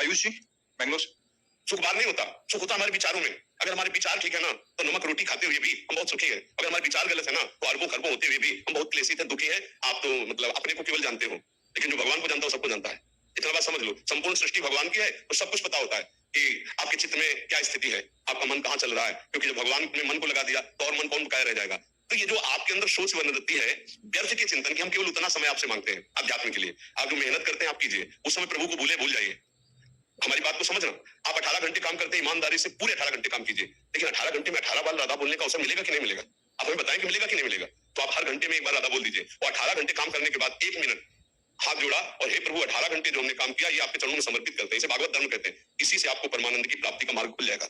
आयुष जी, बैंगलोर से। सुख बाहर नहीं होता, सुख होता हमारे विचारों में। अगर हमारे विचार ठीक है ना तो नमक रोटी खाते हुए भी हम बहुत सुखी है। अगर हमारे विचार गलत है ना तो अरबों खरबों होते हुए भी हम बहुत क्लेशित है, दुखी है। आप तो मतलब अपने को केवल जानते हो, लेकिन जो भगवान को जानता है सबको जानता है। इतना बात समझ लो, संपूर्ण सृष्टि भगवान की है तो सब कुछ पता होता है कि आपके चित्त में क्या स्थिति है, आपका मन कहाँ चल रहा है। क्योंकि जब भगवान ने मन को लगा दिया तो और मन कौन बकाया रह जाएगा। तो ये जो आपके अंदर सोच वृत्ति है व्यर्थ के चिंतन की, हम केवल उतना समय आपसे मांगते हैं अध्यात्म के लिए। आप जो मेहनत करते हैं आप कीजिए, उस समय प्रभु को भूल जाइए। हमारी बात को समझना, आप 18 घंटे काम करते हैं, ईमानदारी से पूरे 18 घंटे काम कीजिए, लेकिन 18 घंटे में 18 बार राधा बोलने का अवसर मिलेगा कि नहीं मिलेगा? आप हमें बताएं कि मिलेगा कि नहीं मिलेगा? तो आप हर घंटे में एक बार राधा बोल दीजिए और 18 घंटे काम करने के बाद 1 मिनट हाथ जोड़ा और हे प्रभु 18 घंटे जो हमने काम किया ये आपके चरणों में समर्पित करते हैं। इसे भागवत धर्म कहते हैं। इसी से आपको परमानंद की प्राप्ति का मार्ग खुल जाएगा।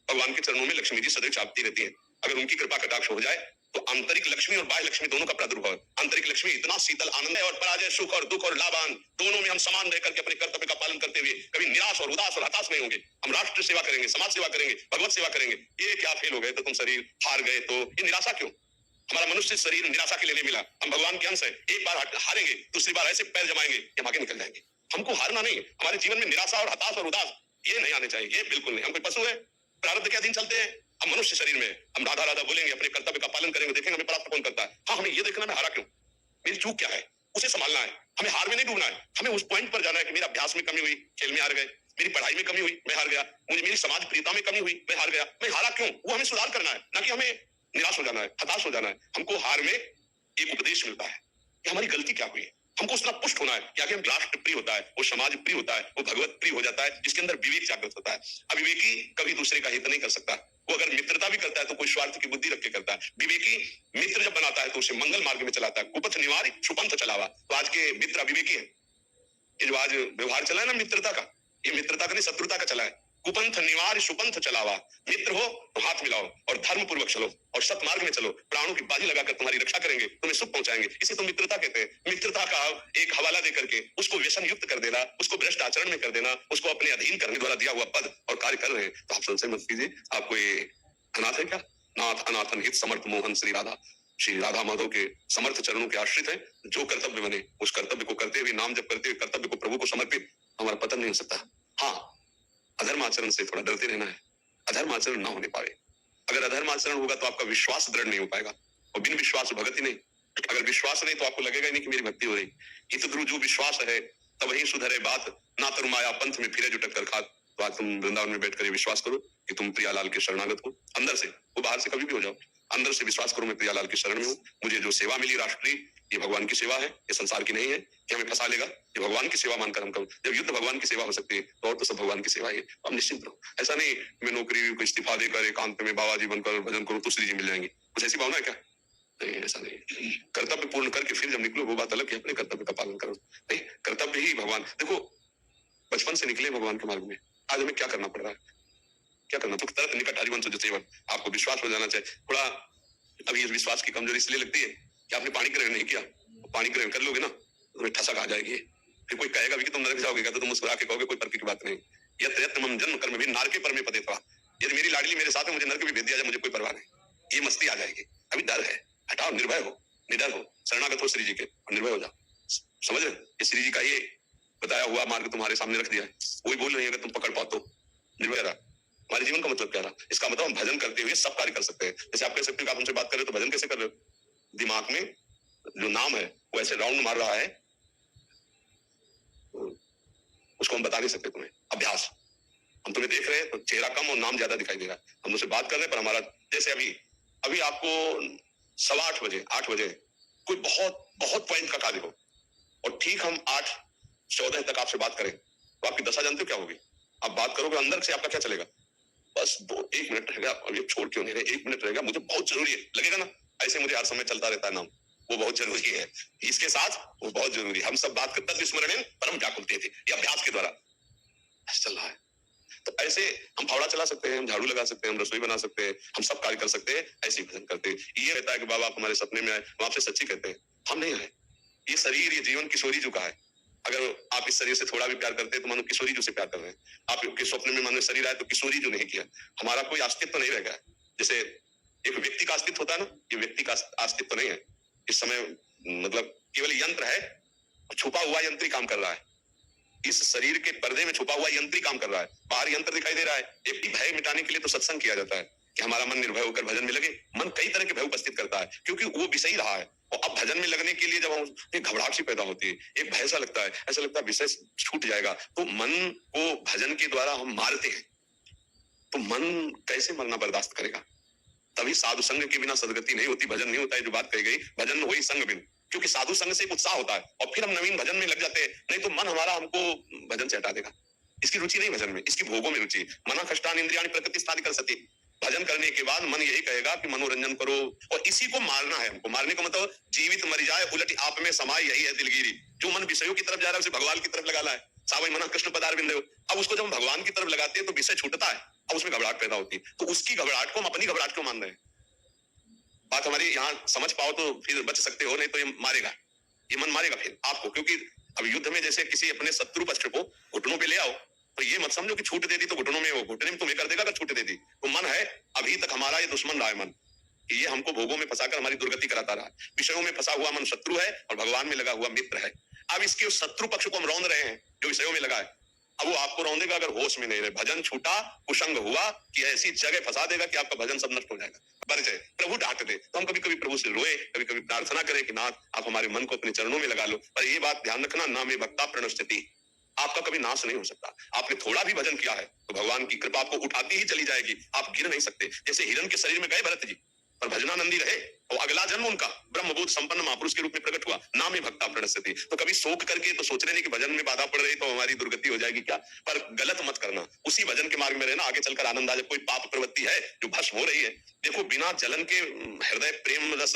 भगवान के चरणों में लक्ष्मी जी सदैव छापती रहती है। अगर उनकी कृपा कटाक्ष हो जाए तो आंतरिक लक्ष्मी और बाह्य लक्ष्मी दोनों का प्रादुर्भाव। आंतरिक लक्ष्मी इतना शीतल आनंद है और पराजय सुख और दुख और लाभान दोनों में हम समान रह करके अपने कर्तव्य का पालन करते हुए कभी निराश और उदास और हताश नहीं होंगे। हम राष्ट्र सेवा करेंगे, समाज सेवा करेंगे, भगवत सेवा करेंगे। ये क्या फेल हो गए तो तुम शरीर हार गए, तो ये निराशा क्यों? हमारा मनुष्य शरीर निराशा के लिए नहीं मिला। हम भगवान के अंश है। एक बार हारेंगे, दूसरी बार ऐसे पैर जमाएंगे कि हम आगे निकल जाएंगे। हमको हारना नहीं, हमारे जीवन में निराशा और हताश और उदास ये नहीं आने चाहिए, ये बिल्कुल नहीं। हम कोई पशु है? प्रारब्ध के अधीन चलते हैं। हम मनुष्य शरीर में हम राधा राधा बोलेंगे, अपने कर्तव्य का पालन करेंगे, देखेंगे हमें परास्त कौन करता है। हाँ, हमें ये देखना मैं हारा क्यों, मेरी चूक क्या है, उसे संभालना है। हमें हार में नहीं डूबना है, हमें उस पॉइंट पर जाना है कि मेरा अभ्यास में कमी हुई, खेल में हार गए, मेरी पढ़ाई में कमी हुई, मैं हार गया, मुझे मेरी समाज प्रियता में कमी हुई, मैं हार गया। मैं हारा क्यों, वो हमें सुधार करना है, ना कि हमें निराश हो जाना है, हताश हो जाना है। हमको हार में एक उपदेश मिलता है कि हमारी गलती क्या हुई है। हमको उसका पुष्ट होना है कि आगे हम राष्ट्र प्रिय होता है, वो समाज प्रिय होता है, वो भगवत प्रिय हो जाता है, जिसके अंदर विवेक जागृत होता है। अविवेकी कभी दूसरे का हित नहीं कर सकता। वो अगर मित्रता भी करता है तो कोई स्वार्थ की बुद्धि रख के करता है। विवेकी मित्र जब बनाता है तो उसे मंगल मार्ग में चलाता है। कुपथ निवार सुपंथ चलावा। तो आज के मित्र अविवेकी है। ये जो आज व्यवहार चला है ना मित्रता का, ये मित्रता का नहीं शत्रुता का चला है। कुपंथ निवार सुपंथ चलावा। मित्र हो तो हाथ मिलाओ और धर्म पूर्वक चलो और सतमार्ग में चलो। प्राणों की बाजी लगाकर तुम्हारी रक्षा करेंगे, तुम्हें सुख पहुंचाएंगे। इसे तो मित्रता कहते हैं। मित्रता का एक हवाला देकर के उसको व्यसन युक्त कर देना, उसको भ्रष्ट आचरण में कर देना, उसको अपने अधीन करने द्वारा दिया हुआ पद और कार्य कर रहे हैं। तो आप संशय मत कीजिए, आपको ये अनाथ है क्या? नाथ अनाथन हित समर्थ मोहन श्री राधा। श्री राधा माधव के समर्थ चरणों के आश्रित है। जो कर्तव्य बने उस कर्तव्य को करते हुए, नाम जप करते हुए कर्तव्य को प्रभु को समर्पित, हमारा पतन नहीं हो सकता। हाँ, अधर्म आचरण से थोड़ा डरते रहना है। अधर्म आचरण ना होने पाए। अगर अधर्म आचरण होगा तो आपका विश्वास दृढ़ नहीं हो पाएगा और बिन विश्वास भगत ही नहीं। अगर विश्वास नहीं तो आपको लगेगा ही नहीं कि मेरी भक्ति हो रही। इत ध्रुव जो विश्वास है तब ही सुधरे बात, ना तर माया पंथ में फिरे जुटक कर खात। तो आज तुम वृंदावन में बैठकर विश्वास करो कि तुम प्रियालाल के शरणागत हो अंदर से, वो बाहर से कभी भी हो जाओ। अंदर से विश्वास करो मैं प्रियालाल की शरण में हूँ। मुझे जो सेवा मिली राष्ट्रीय, ये भगवान की सेवा है, ये संसार की नहीं है कि हमें फंसा लेगा। ये भगवान की सेवा मानकर हम करूं। जब युद्ध भगवान की सेवा हो सकती है तो और तो सब भगवान की सेवा है। तो हम निश्चिंत रहो। ऐसा नहीं मैं नौकरी को इस्तीफा देकर एकांत में बाबा जी बनकर भजन करूं तो श्री जी मिल जाएंगे, कुछ ऐसी भावना है क्या? नहीं, ऐसा नहीं। कर्तव्य पूर्ण करके फिर जब निकलो वो बात अलग है, अपने कर्तव्य का पालन करो। नहीं, कर्तव्य ही भगवान। देखो बचपन से निकले भगवान के मार्ग में, आज हमें क्या करना पड़ रहा है? क्या करना? तो तरत निकट हरिवंश जो सेवन, आपको विश्वास हो जाना चाहिए। थोड़ा अभी इस विश्वास की कमजोरी इसलिए लगती है कि आपने पानी ग्रहण नहीं किया। पानी ग्रहण कर लोगे ना तो तुम्हें ठसक आ जाएगी। फिर कोई कहेगा भी कि तुम नरक जाओगे, तो तुम मुस्कुरा के कहोगे कोई फर्क की बात नहीं। यत्र यत्र मम जन्म कर्म भी नारके पर में पदे था। यदि मेरी लाडली मेरे साथ है, मुझे नरक भी भेज दिया जाए, मुझे कोई परवाह नहीं। ये मस्ती आ जाएगी। अभी डर है, हटाओ, निर्भय हो, निडर हो, शरणागत हो श्री जी के और निर्भय हो जाओ। समझ रहे? ये श्री जी का ये बताया हुआ मार्ग तुम्हारे सामने रख दिया है। वही बोल रही है, अगर तुम पकड़ पाओ तो निर्भय रहा। हमारे जीवन का मतलब क्या रहा? इसका मतलब हम भजन करते हुए सब कार्य कर सकते हैं। जैसे आप कह सकते हो कि आप हमसे बात कर रहे हो तो भजन कैसे कर रहे हो? दिमाग में जो नाम है वो ऐसे राउंड मार रहा है, उसको हम बता नहीं सकते तुम्हें। अभ्यास। हम तुम्हें देख रहे हैं तो चेहरा कम और नाम ज्यादा दिखाई दे रहा है। हम तुमसे बात कर रहे हैं पर हमारा, जैसे अभी आपको 8:15 8 बजे कोई बहुत बहुत पॉइंट का कार्य हो और ठीक हम 8:14 तक आपसे बात करें तो आपकी दशा जानते हो क्या होगी? आप बात करोगे अंदर से आपका क्या चलेगा? बस 1 मिनट रहेगा, अब ये छोड़ क्यों नहीं रहे, 1 मिनट रहेगा, मुझे बहुत जरूरी है, लगेगा ना? ऐसे मुझे हर समय चलता रहता है नाम, वो बहुत जरूरी है, इसके साथ वो बहुत जरूरी है। हम सब बात करते थे स्मरण परम व्याकुलते थे, ये अभ्यास के द्वारा चल रहा है। तो ऐसे हम फावड़ा चला सकते हैं, हम झाड़ू लगा सकते हैं, हम रसोई बना सकते हैं, हम सब कार्य कर सकते हैं। ऐसे ही भजन करते हैं। ये रहता है कि बाबा आप हमारे सपने में आए, हम आपसे सच्ची कहते हैं हम नहीं आए। ये शरीर, ये जीवन किशोरी जो का है। अगर आप इस शरीर से थोड़ा भी प्यार करते हैं तो मानो किशोरी जो से प्यार कर रहे हैं। आपके स्वप्न में मानो शरीर आए तो किशोरी जो नहीं किया। हमारा कोई अस्तित्व तो नहीं रह गया। जैसे एक व्यक्ति का अस्तित्व होता है ना, ये व्यक्ति का अस्तित्व तो नहीं है इस समय। मतलब केवल यंत्र है, छुपा हुआ यंत्र ही काम कर रहा है। इस शरीर के पर्दे में छुपा हुआ यंत्र ही काम कर रहा है, बाहर यंत्र दिखाई दे रहा है। एक भय मिटाने के लिए तो सत्संग किया जाता है कि हमारा मन निर्भय होकर भजन में लगे। मन कई तरह के भय उपस्थित करता है क्योंकि वो विषय ही रहा है। और अब भजन में लगने के लिए जब हम एक घबराहट सी पैदा होती है, एक भय सा लगता है, ऐसा लगता है विषय छूट जाएगा, तो मन को भजन के द्वारा हम मारते हैं। तो मन कैसे मरना बर्दाश्त करेगा? तभी साधु संग के बिना सदगति नहीं होती, भजन नहीं होता है। जो बात कही गई, भजन वही संग बिन, क्योंकि साधु संग से एक उत्साह होता है और फिर हम नवीन भजन में लग जाते हैं। नहीं तो मन हमारा हमको भजन से हटा देगा। इसकी रुचि नहीं भजन में, इसकी भोगों में रुचि। मना कष्टान इंद्रियाणि प्रकृति स्थान कर सती। भजन करने के बाद मन यही कहेगा कि मनोरंजन करो, और इसी को मारना है हमको। मारने का मतलब जीवित मर जाए उलट आप में समाय, यही है दिलगिरी। जो मन विषयों की तरफ जा रहा है उसे भगवान की तरफ लगाना है। सावई मना कृष्ण पदार बिंदु। अब उसको जब हम भगवान की तरफ लगाते हैं तो विषय छूटता है, अब उसमें घबराहट पैदा होती है। तो उसकी घबराहट को हम अपनी घबराहट क्यों मान रहे हैं? बात हमारी यहाँ समझ पाओ तो फिर बच सकते हो, नहीं तो ये मारेगा, ये मन मारेगा फिर आपको। क्योंकि अब युद्ध में जैसे किसी अपने शत्रु पक्ष को घुटनों पे ले आओ, तो ये मत समझो कि छूट दे दी तो घुटनों में, वो घुटने में तुम्हें कर देगा अगर छूट दे दी। तो मन है, अभी तक हमारा ये दुश्मन रहा है मन, कि ये हमको भोगों में फंसाकर हमारी दुर्गति कराता रहा। विषयों में फंसा हुआ मन शत्रु है और भगवान में लगा हुआ मित्र है। अब इसके उस शत्रु पक्ष को हम रौंद रहे हैं जो विषयों में लगा है। अब वो आपको रौंदेगा अगर होश में नहीं रहे। भजन छूटा, कुसंग हुआ कि ऐसी जगह फंसा देगा कि आपका भजन सब नष्ट हो जाएगा। बर जाए, प्रभु डांट दे तो हम कभी कभी प्रभु से रोए, कभी कभी प्रार्थना करें कि नाथ आप हमारे मन को अपने चरणों में लगा लो। पर ये बात ध्यान रखना, ना में भक्ता प्रणश्यति, आपका कभी नाश नहीं हो सकता। आपने थोड़ा भी भजन किया है तो भगवान की कृपा आपको उठाती ही चली जाएगी, आप गिर नहीं सकते। जैसे हिरण के शरीर में गए भरत जी, पर भजनानंदी रहे, और अगला जन्म उनका ब्रह्मबोध संपन्न महापुरुष के रूप में प्रकट हुआ। नाम ही भक्ता प्रणश्यति। तो कभी शोक करके तो सोच रहे नहीं कि भजन में बाधा पड़ रही तो हमारी दुर्गति हो जाएगी क्या? पर गलत मत करना, उसी भजन के मार्ग में रहना, आगे चलकर आनंद आ जाए। कोई पाप प्रवृत्ति है जो भस्म हो रही है, देखो बिना जलन के हृदय प्रेम रस